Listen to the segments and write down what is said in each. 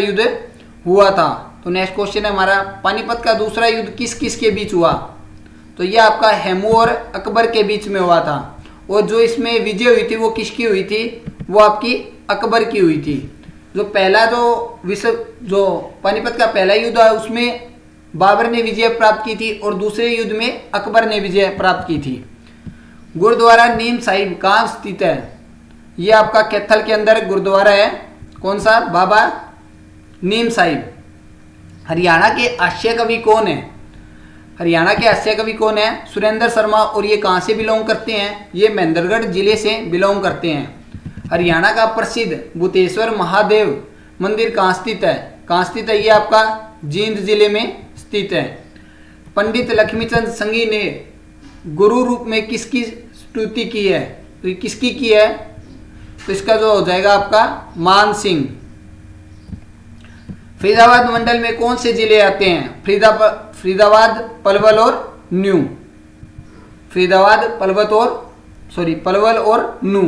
युद्ध हुआ था। तो नेक्स्ट क्वेश्चन है हमारा, पानीपत का दूसरा युद्ध किस किस के बीच हुआ? तो ये आपका हेमू और अकबर के बीच में हुआ था। और जो इसमें विजय हुई थी वो किसकी हुई थी? वो आपकी अकबर की हुई थी। जो पहला जो पानीपत का पहला युद्ध है उसमें बाबर ने विजय प्राप्त की थी और दूसरे युद्ध में अकबर ने विजय प्राप्त की थी। गुरुद्वारा नीम साहिब कहाँ स्थित है? ये आपका कैथल के अंदर गुरुद्वारा है। कौन सा? बाबा नीम साहिब। हरियाणा के हास्य कवि कौन है? हरियाणा के हास्य कवि कौन है? सुरेंद्र शर्मा। और ये कहाँ से बिलोंग करते हैं? ये महेंद्रगढ़ जिले से बिलोंग करते हैं। हरियाणा का प्रसिद्ध भूतेश्वर महादेव मंदिर कहाँ स्थित है? कहाँ स्थित है? ये आपका जींद जिले में स्थित है। पंडित लक्ष्मीचंद संघी ने गुरु रूप में किसकी स्तुति की है? तो किसकी की है? तो इसका जो हो जाएगा आपका मान सिंह। फरीदाबाद मंडल में कौन से जिले आते हैं? फरीदाबाद, पलवल और न्यू। फरीदाबाद, पलवल और नू।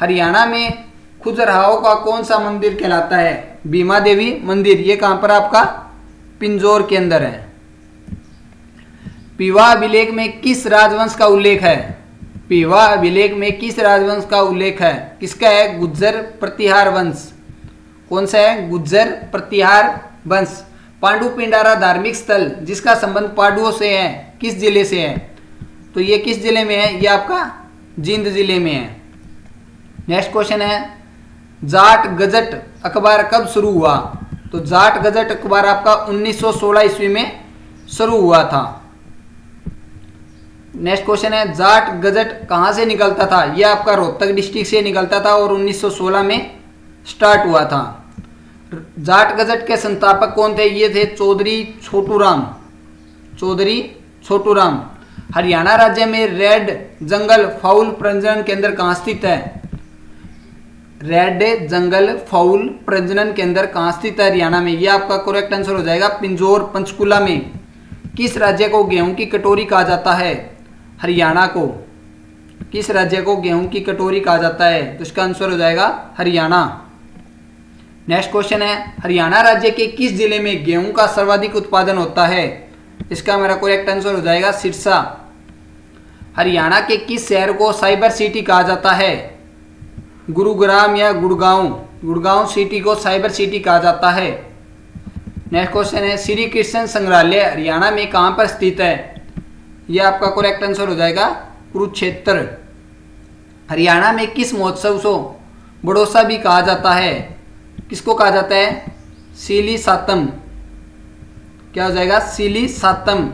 हरियाणा में खुजराहो का कौन सा मंदिर कहलाता है? भीमा देवी मंदिर। ये कहां पर? आपका पिंजौर के अंदर है। पीवा अभिलेख में किस राजवंश का उल्लेख है? पीवा अभिलेख में किस राजवंश का उल्लेख है? किसका है? गुज्जर प्रतिहार वंश। कौन सा है? गुज्जर प्रतिहार वंश। पांडु पिंडारा धार्मिक स्थल जिसका संबंध पांडुओं से है, किस जिले से है? तो ये किस जिले में है? ये आपका जींद जिले में है। नेक्स्ट क्वेश्चन है, जाट गजट अखबार कब शुरू हुआ? तो जाट गजट अखबार आपका 1916 ईस्वी में शुरू हुआ था। नेक्स्ट क्वेश्चन है, जाट गजट कहाँ से निकलता था? यह आपका रोहतक डिस्ट्रिक्ट से निकलता था और 1916 में स्टार्ट हुआ था। जाट गजट के संस्थापक कौन थे? ये थे चौधरी छोटूराम। हरियाणा राज्य में रेड जंगल फाउल प्रजनन केंद्र कहाँ स्थित है? रेड जंगल फाउल प्रजनन केंद्र कहाँ स्थित है हरियाणा में? यह आपका करेक्ट आंसर हो जाएगा पिंजौर, पंचकुला में। किस राज्य को गेहूं की कटोरी कहा जाता है? हरियाणा को। किस राज्य को गेहूं की कटोरी कहा जाता है? तो इसका आंसर हो जाएगा हरियाणा। नेक्स्ट क्वेश्चन है, हरियाणा राज्य के किस जिले में गेहूं का सर्वाधिक उत्पादन होता है? इसका मेरा करेक्ट आंसर हो जाएगा सिरसा। हरियाणा के किस शहर को साइबर सिटी कहा जाता है? गुरुग्राम या गुड़गांव सिटी को साइबर सिटी कहा जाता है। नेक्स्ट क्वेश्चन है, श्री कृष्ण संग्रहालय हरियाणा में कहाँ पर स्थित है? यह आपका करेक्ट आंसर हो जाएगा कुरुक्षेत्र। हरियाणा में किस महोत्सव को बड़ौसा भी कहा जाता है? किसको कहा जाता है? सीली सातम। क्या हो जाएगा? सीली सातम।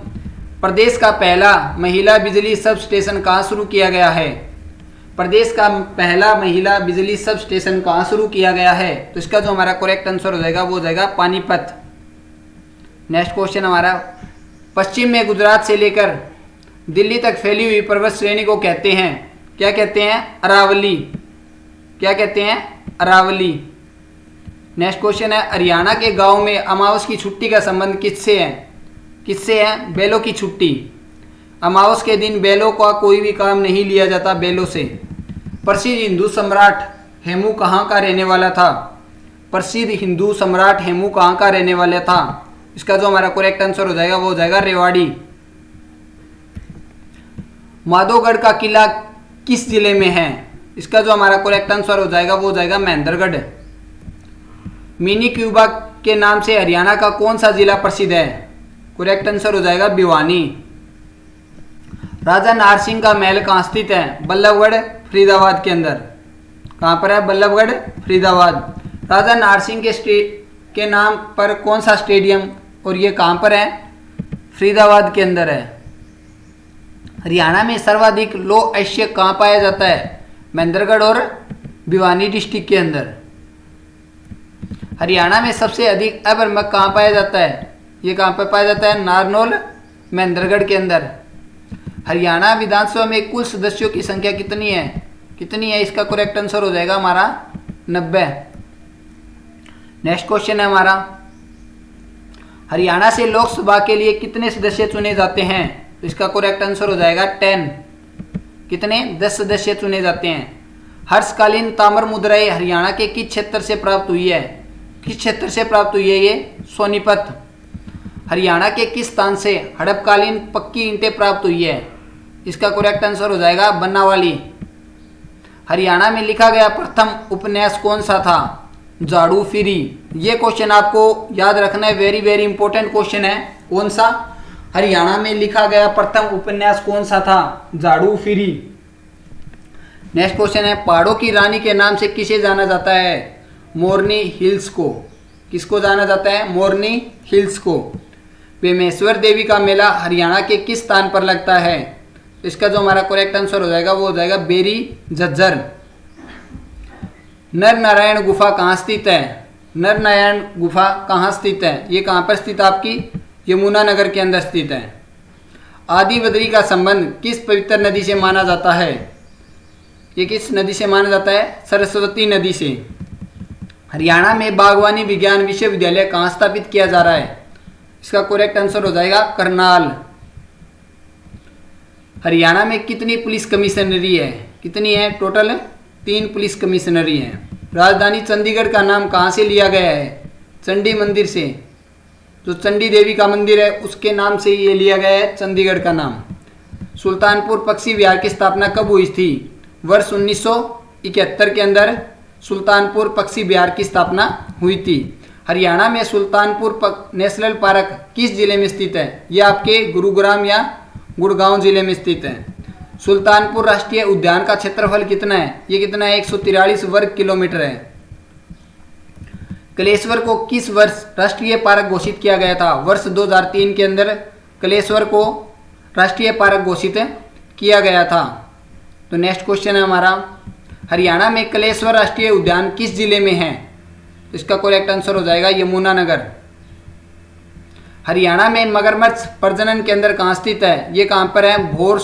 प्रदेश का पहला महिला बिजली सब स्टेशन कहाँ शुरू किया गया है? प्रदेश का पहला महिला बिजली सब स्टेशन कहाँ शुरू किया गया है? तो इसका जो हमारा करेक्ट आंसर हो जाएगा वो हो जाएगा पानीपत। नेक्स्ट क्वेश्चन हमारा, पश्चिम में गुजरात से लेकर दिल्ली तक फैली हुई पर्वत श्रेणी को कहते हैं, क्या कहते हैं? अरावली। क्या कहते हैं? अरावली। नेक्स्ट क्वेश्चन है, हरियाणा के गांव में अमावस की छुट्टी का संबंध किससे है? किससे है? बैलों की छुट्टी। अमावस के दिन बैलों का कोई भी काम नहीं लिया जाता बैलों से। प्रसिद्ध हिंदू सम्राट हेमू कहाँ का रहने वाला था? प्रसिद्ध हिंदू सम्राट हेमू कहाँ का रहने वाला था? इसका जो हमारा करेक्ट आंसर हो जाएगा वो हो जाएगा रेवाड़ी। माधोगढ़ का किला किस जिले में है? इसका जो हमारा करेक्ट आंसर हो जाएगा वो हो जाएगा महेंद्रगढ़। मिनी क्यूबा के नाम से हरियाणा का कौन सा जिला प्रसिद्ध है? करेक्ट आंसर हो जाएगा भिवानी। राजा नाहर सिंह का महल कहाँ स्थित है? बल्लभगढ़, फरीदाबाद के अंदर। कहाँ पर है? बल्लभगढ़, फरीदाबाद। राजा नाहर सिंह के नाम पर कौन सा स्टेडियम और ये कहाँ पर है? फरीदाबाद के अंदर है। हरियाणा में सर्वाधिक लौह अयस्क कहाँ पाया जाता है? महेंद्रगढ़ और भिवानी डिस्ट्रिक्ट के अंदर। हरियाणा में सबसे अधिक अभ्रमक कहाँ पाया जाता है? ये कहाँ पर पाया जाता है? नारनौल, महेंद्रगढ़ के अंदर। हरियाणा विधानसभा में कुल सदस्यों की संख्या कितनी है? कितनी है? इसका करेक्ट आंसर हो जाएगा हमारा 90। नेक्स्ट क्वेश्चन है हमारा, हरियाणा से लोकसभा के लिए कितने सदस्य चुने जाते हैं? तो इसका करेक्ट आंसर हो जाएगा 10। कितने? 10 सदस्य चुने जाते हैं। हर्षकालीन ताम्र मुद्राएं हरियाणा के किस क्षेत्र से प्राप्त हुई है? किस क्षेत्र से प्राप्त हुई है ये? सोनीपत। हरियाणा के किस स्थान से हड़पकालीन पक्की ईंटें प्राप्त हुई है? इसका करेक्ट आंसर हो जाएगा बनावाली। हरियाणा में लिखा गया प्रथम उपन्यास कौन सा था? झाड़ू फिरी। ये क्वेश्चन आपको याद रखना है, वेरी वेरी इंपॉर्टेंट क्वेश्चन है। कौन सा? हरियाणा में लिखा गया प्रथम उपन्यास कौन सा था? झाड़ू फिरी। नेक्स्ट क्वेश्चन है, पहाड़ों की रानी के नाम से किसे जाना जाता है? मोरनी हिल्स को। किसको जाना जाता है? मोरनी हिल्स को। बेमेश्वर देवी का मेला हरियाणा के किस स्थान पर लगता है? इसका जो हमारा करेक्ट आंसर हो जाएगा वो हो जाएगा बेरी झज्जर। नर नारायण गुफा कहाँ स्थित है? नर नारायण गुफा कहाँ स्थित है? ये कहाँ पर स्थित है? आपकी यमुनानगर के अंदर स्थित है। आदि बद्री का संबंध किस पवित्र नदी से माना जाता है? ये किस नदी से माना जाता है? सरस्वती नदी से। हरियाणा में बागवानी विज्ञान विश्वविद्यालय कहाँ स्थापित किया जा रहा है? इसका करेक्ट आंसर हो जाएगा करनाल। हरियाणा में कितनी पुलिस कमिश्नरी है? कितनी है? टोटल 3 पुलिस कमिश्नरी है। राजधानी चंडीगढ़ का नाम कहाँ से लिया गया है? चंडी मंदिर से। जो चंडी देवी का मंदिर है उसके नाम से ये लिया गया है चंडीगढ़ का नाम। सुल्तानपुर पक्षी विहार की स्थापना कब हुई थी? वर्ष 1971 के अंदर सुल्तानपुर पक्षी विहार की स्थापना हुई थी। हरियाणा में सुल्तानपुर नेशनल पार्क किस जिले में स्थित है? ये आपके गुरुग्राम या गुड़गांव जिले में स्थित है। सुल्तानपुर राष्ट्रीय उद्यान का क्षेत्रफल कितना है? ये कितना है? 143 वर्ग किलोमीटर है। कलेश्वर को किस वर्ष राष्ट्रीय पार्क घोषित किया गया था? वर्ष 2003 के अंदर कलेश्वर को राष्ट्रीय पार्क घोषित किया गया था। तो नेक्स्ट क्वेश्चन है हमारा, हरियाणा में कलेश्वर राष्ट्रीय उद्यान किस जिले में है? इसका करेक्ट आंसर हो जाएगा यमुनानगर। हरियाणा में मगरमच्छ प्रजनन केंद्र कहाँ स्थित है? ये कहाँ पर है? भोर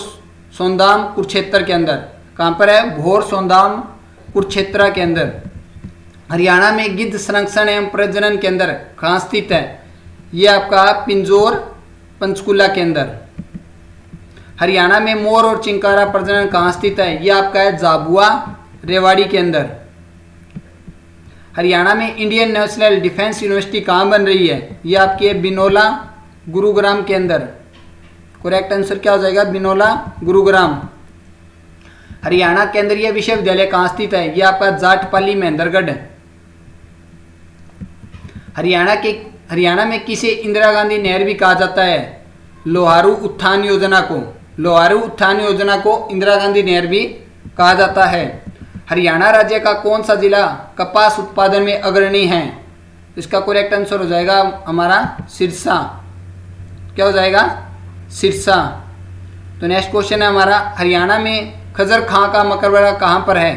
सोनधाम कुरुक्षेत्र के अंदर। कहाँ पर है? भोर सोनधाम कुरुक्षेत्र के अंदर। हरियाणा में गिद्ध संरक्षण एवं प्रजनन केंद्र कहाँ स्थित है? ये आपका पिंजौर पंचकुला के अंदर। हरियाणा में मोर और चिंकारा प्रजनन कहाँ स्थित है? ये आपका है झाबुआ रेवाड़ी के अंदर। हरियाणा में इंडियन नेशनल डिफेंस यूनिवर्सिटी कहाँ बन रही है? ये आपकी है बिनोला गुरुग्राम के अंदर। करेक्ट आंसर क्या हो जाएगा? बिनोला गुरुग्राम। हरियाणा केंद्रीय विश्वविद्यालय कहाँ स्थित है? ये आपका जाटपाली महेंद्रगढ़। हरियाणा में किसे इंदिरा गांधी नहर भी कहा जाता है? लोहारू उत्थान योजना को। लोहारू उत्थान योजना को इंदिरा गांधी नहर भी कहा जाता है। हरियाणा राज्य का कौन सा जिला कपास उत्पादन में अग्रणी है? इसका करेक्ट आंसर हो जाएगा हमारा सिरसा। क्या हो जाएगा? सिरसा। तो नेक्स्ट क्वेश्चन है हमारा, हरियाणा में खजर खां का मकबरा कहाँ पर है?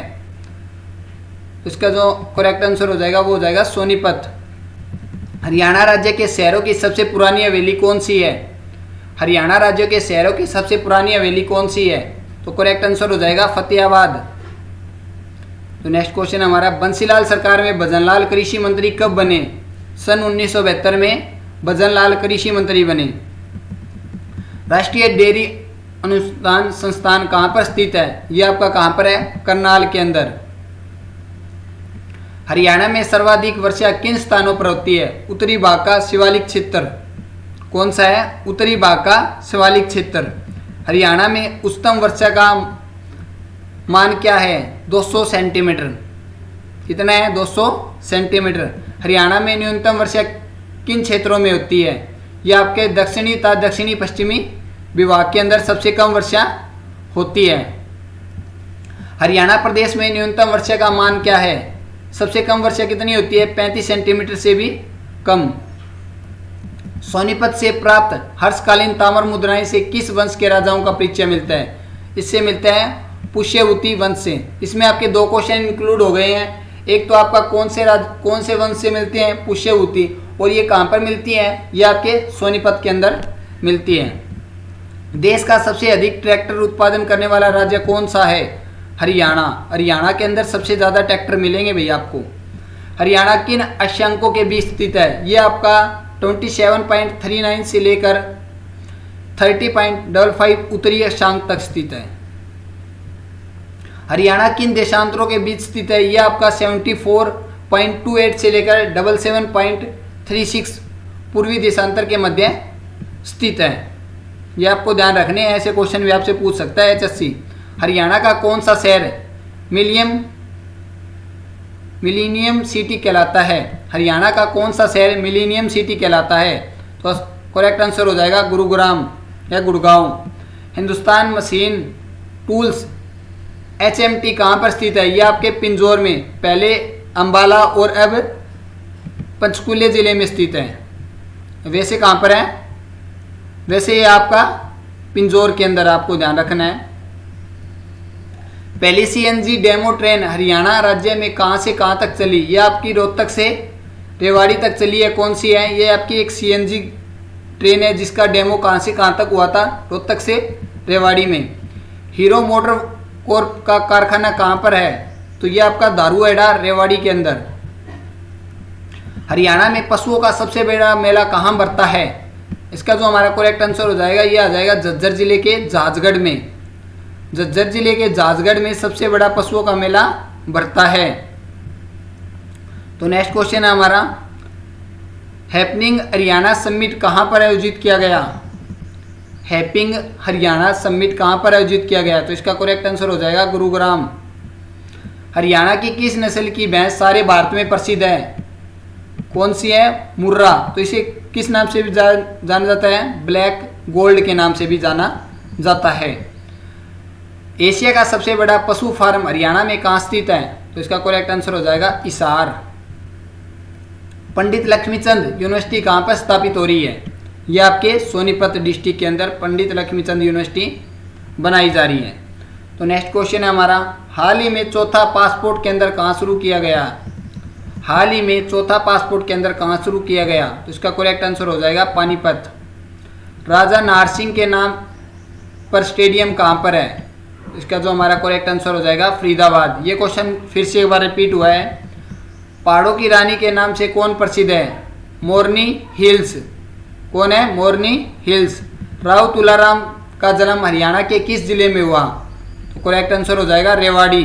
इसका जो करेक्ट आंसर हो जाएगा वो हो जाएगा सोनीपत। हरियाणा राज्य के शहरों की सबसे पुरानी हवेली कौन सी है? हरियाणा राज्य के शहरों की सबसे पुरानी हवेली कौन सी है? तो करेक्ट आंसर हो जाएगा फतेहाबाद। तो नेक्स्ट क्वेश्चन हमारा, बंसीलाल सरकार में भजनलाल कृषि मंत्री कब बने? सन 1972 में भजनलाल कृषि मंत्री बने। राष्ट्रीय डेयरी अनुसंधान संस्थान कहाँ पर स्थित है? ये आपका कहाँ पर है? करनाल के अंदर। हरियाणा में सर्वाधिक वर्षा किन स्थानों पर होती है? उत्तरी भाग का शिवालिक क्षेत्र। कौन सा है? उत्तरी भाग का शिवालिक क्षेत्र। हरियाणा में उच्चतम वर्षा का मान क्या है? 200 सेंटीमीटर। कितना है? 200 सेंटीमीटर। हरियाणा में न्यूनतम वर्षा किन क्षेत्रों में होती है? ये आपके दक्षिणी तथा दक्षिणी पश्चिमी विभाग के अंदर सबसे कम वर्षा होती है। हरियाणा प्रदेश में न्यूनतम वर्षा का मान क्या है? सबसे कम वर्षा कितनी होती है? 35 सेंटीमीटर से भी कम। सोनीपत से प्राप्त हर्षकालीन ताम्र मुद्राएं से किस वंश के राजाओं का परिचय मिलता है? इससे मिलता है पुष्यवती वंश से। इसमें आपके 2 क्वेश्चन इंक्लूड हो गए हैं। एक तो आपका कौन से वंश से मिलते हैं? पुष्यवती। और ये कहाँ पर मिलती है? ये आपके सोनीपत के अंदर मिलती है। देश का सबसे अधिक ट्रैक्टर उत्पादन करने वाला राज्य कौन सा है? हरियाणा। हरियाणा के अंदर सबसे ज़्यादा ट्रैक्टर मिलेंगे भैया आपको। हरियाणा किन अक्षांकों के बीच स्थित है? ये आपका 27.39 से लेकर 30.55 उत्तरी अक्षांक तक स्थित है। हरियाणा किन देशांतरों के बीच स्थित है? ये आपका 0.28 से लेकर 77.36 पूर्वी देशांतर के मध्य स्थित है। ये आपको ध्यान रखने हैं, ऐसे क्वेश्चन भी आपसे पूछ सकता है HSC। हरियाणा का कौन सा शहर मिलीनियम सिटी कहलाता है? हरियाणा का कौन सा शहर मिलीनियम सिटी कहलाता है? तो करेक्ट आंसर हो जाएगा गुरुग्राम या Gurgaon. Hindustan machine tools HMT कहाँ पर स्थित है? ये आपके पिंजौर में, पहले अंबाला और अब पंचकुले जिले में स्थित है। वैसे कहाँ पर है? वैसे ये आपका पिंजौर के अंदर, आपको ध्यान रखना है। पहली CNG डेमो ट्रेन हरियाणा राज्य में कहाँ से कहाँ तक चली? ये आपकी रोहतक से रेवाड़ी तक चली है। कौन सी है? ये आपकी एक CNG ट्रेन है जिसका डेमो कहाँ से कहाँ तक हुआ था? रोहतक से रेवाड़ी में। हीरो मोटर कॉर्प का कारखाना कहाँ पर है? तो ये आपका दारूहेड़ा रेवाड़ी के अंदर। हरियाणा में पशुओं का सबसे बड़ा मेला कहाँ बढ़ता है? इसका जो हमारा करेक्ट आंसर हो जाएगा ये आ जाएगा झज्जर जिले के जाजगढ़ में। झज्जर जिले के जाजगढ़ में सबसे बड़ा पशुओं का मेला बढ़ता है। तो नेक्स्ट क्वेश्चन है हमारा, हैपनिंग हरियाणा समिट कहाँ पर आयोजित किया गया? हैपिंग हरियाणा समिट कहाँ पर आयोजित किया गया? तो इसका करेक्ट आंसर हो जाएगा गुरुग्राम। हरियाणा की किस नस्ल की भैंस सारे भारत में प्रसिद्ध है? कौन सी है? मुर्रा। तो इसे किस नाम से भी जाना जाता है? ब्लैक गोल्ड के नाम से भी जाना जाता है। एशिया का सबसे बड़ा पशु फार्म हरियाणा में कहाँ स्थित है? तो इसका करेक्ट आंसर हो जाएगा हिसार। पंडित लक्ष्मीचंद यूनिवर्सिटी कहाँ पर स्थापित हो रही है? ये आपके सोनीपत डिस्ट्रिक्ट के अंदर पंडित लक्ष्मीचंद यूनिवर्सिटी बनाई जा रही है। तो नेक्स्ट क्वेश्चन है हमारा, हाल ही में चौथा पासपोर्ट केंद्र कहाँ शुरू किया गया? हाल ही में चौथा पासपोर्ट केंद्र कहाँ शुरू किया गया? तो इसका करेक्ट आंसर हो जाएगा पानीपत। राजा नाहर सिंह के नाम पर स्टेडियम कहाँ पर है? इसका जो हमारा करेक्ट आंसर हो जाएगा फरीदाबाद। ये क्वेश्चन फिर से एक बार रिपीट हुआ है। पहाड़ों की रानी के नाम से कौन प्रसिद्ध है? मोरनी हिल्स। कौन है? मोरनी हिल्स। राव तुलाराम का जन्म हरियाणा के किस जिले में हुआ? तो करेक्ट आंसर हो जाएगा रेवाड़ी।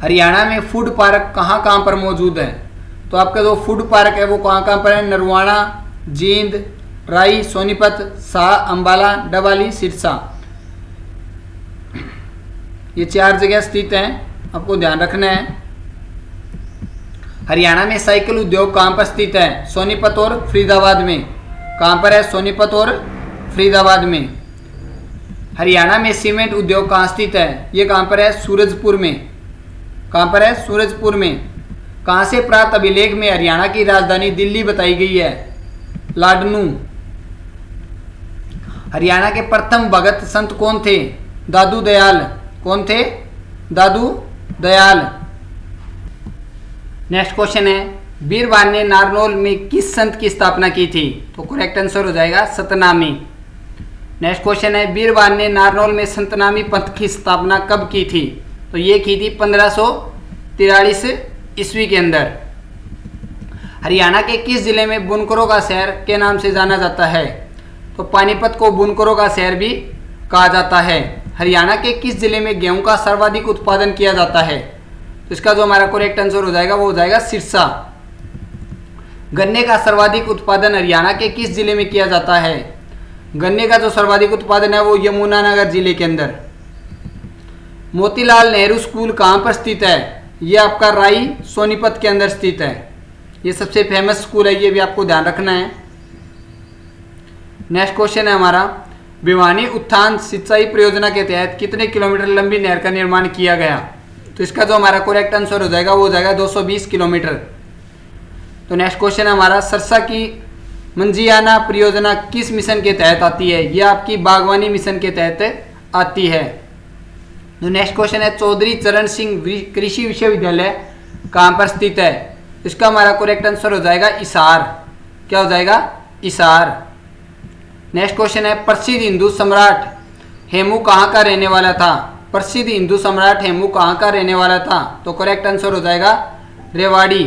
हरियाणा में फूड पार्क कहाँ कहाँ पर मौजूद है? तो आपका जो फूड पार्क है वो कहाँ कहाँ पर है? नरवाना, जींद, राई, सोनीपत, शाह, अंबाला, डबाली, सिरसा। ये 4 जगह स्थित हैं, आपको ध्यान रखना है। हरियाणा में साइकिल उद्योग कहाँ पर स्थित है? सोनीपत और फरीदाबाद में। कहाँ पर है? सोनीपत और फरीदाबाद में। हरियाणा में सीमेंट उद्योग कहाँ स्थित है? ये कहाँ पर है? सूरजपुर में। कहाँ पर है? सूरजपुर में। कहाँ से प्राप्त अभिलेख में हरियाणा की राजधानी दिल्ली बताई गई है? लाडनू। हरियाणा के प्रथम भगत संत कौन थे? दादू दयाल। कौन थे? दादू दयाल। नेक्स्ट क्वेश्चन है, बीरबान ने नारनौल में किस संत की स्थापना की थी? तो करेक्ट आंसर हो जाएगा सतनामी। नेक्स्ट क्वेश्चन है, बीरबान ने नारनौल में सतनामी पंथ की स्थापना कब की थी? तो ये की थी 1543 ईस्वी के अंदर। हरियाणा के किस जिले में बुनकरों का शहर के नाम से जाना जाता है? तो पानीपत को बुनकरों का शहर भी कहा जाता है। हरियाणा के किस जिले में गेहूं का सर्वाधिक उत्पादन किया जाता है? तो इसका जो हमारा करेक्ट आंसर हो जाएगा वो हो जाएगा सिरसा। गन्ने का सर्वाधिक उत्पादन हरियाणा के किस जिले में किया जाता है? गन्ने का जो सर्वाधिक उत्पादन है वो यमुनानगर जिले के अंदर। मोतीलाल नेहरू स्कूल कहाँ पर स्थित है? ये आपका राई सोनीपत के अंदर स्थित है। ये सबसे फेमस स्कूल है, ये भी आपको ध्यान रखना है। नेक्स्ट क्वेश्चन है हमारा, भिवानी उत्थान सिंचाई परियोजना के तहत कितने किलोमीटर लंबी नहर का निर्माण किया गया? तो इसका जो हमारा करेक्ट आंसर हो जाएगा वो हो जाएगा 220 किलोमीटर। तो नेक्स्ट क्वेश्चन है हमारा, सरसा की मंजियाना परियोजना किस मिशन के तहत आती है? यह आपकी बागवानी मिशन के तहत आती है। तो नेक्स्ट क्वेश्चन है, चौधरी चरण सिंह कृषि विश्वविद्यालय कहाँ पर स्थित है? इसका हमारा करेक्ट आंसर हो जाएगा हिसार। क्या हो जाएगा? हिसार। नेक्स्ट क्वेश्चन है, प्रसिद्ध हिंदू सम्राट हेमू कहाँ का रहने वाला था? प्रसिद्ध हिंदू सम्राट हेमू कहाँ का रहने वाला था? तो करेक्ट आंसर हो जाएगा रेवाड़ी।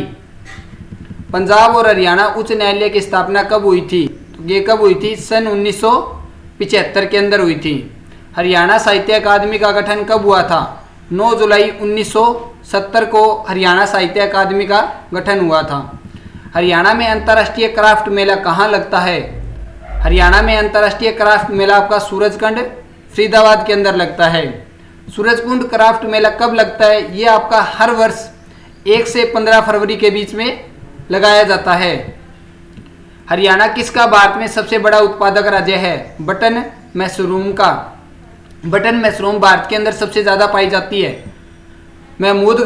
पंजाब और हरियाणा उच्च न्यायालय की स्थापना कब हुई थी? तो ये कब हुई थी? सन 1975 के अंदर हुई थी। हरियाणा साहित्य अकादमी का गठन कब हुआ था? 9 जुलाई 1970 को हरियाणा साहित्य अकादमी का गठन हुआ था। हरियाणा में अंतर्राष्ट्रीय क्राफ्ट मेला कहाँ लगता है? हरियाणा में अंतर्राष्ट्रीय क्राफ्ट मेला आपका सूरजकुंड फरीदाबाद के अंदर लगता है। सूरजकुंड क्राफ्ट मेला कब लगता है? ये आपका हर वर्ष 1 से 15 फरवरी के बीच में लगाया जाता है। हरियाणा किसका भारत में सबसे बड़ा उत्पादक राज्य है? बटन मशरूम का। बटन मशरूम भारत के अंदर सबसे ज़्यादा पाई जाती है। महमूद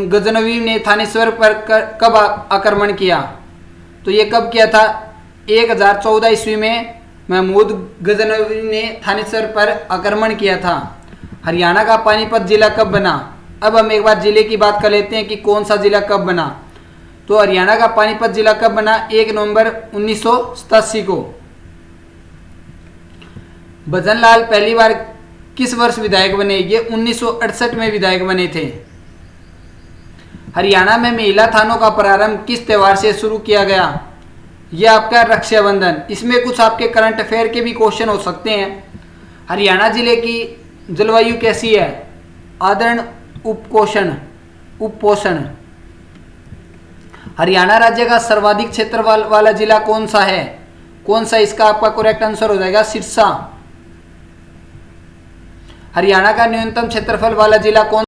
गजनवी ने थानेश्वर पर कब आक्रमण किया? तो ये कब किया था? 1014 ईस्वी में महमूद गजनवी ने थानेश्वर पर आक्रमण किया था। हरियाणा का पानीपत जिला कब बना? अब हम एक बार जिले की बात कर लेते हैं कि कौन सा जिला कब बना। तो हरियाणा का पानीपत जिला कब बना? 1 नवंबर 1987 को। भजन लाल पहली बार किस वर्ष विधायक बने? ये 1968 में विधायक बने थे। हरियाणा में महिला थानों का प्रारंभ किस त्यौहार से शुरू किया गया? यह आपका रक्षाबंधन। इसमें कुछ आपके करंट अफेयर के भी क्वेश्चन हो सकते हैं। हरियाणा जिले की जलवायु कैसी है? आर्द्र उपोषण। हरियाणा राज्य का सर्वाधिक क्षेत्रफल वाला जिला कौन सा है? कौन सा? इसका आपका करेक्ट आंसर हो जाएगा सिरसा। हरियाणा का न्यूनतम क्षेत्रफल वाला जिला कौन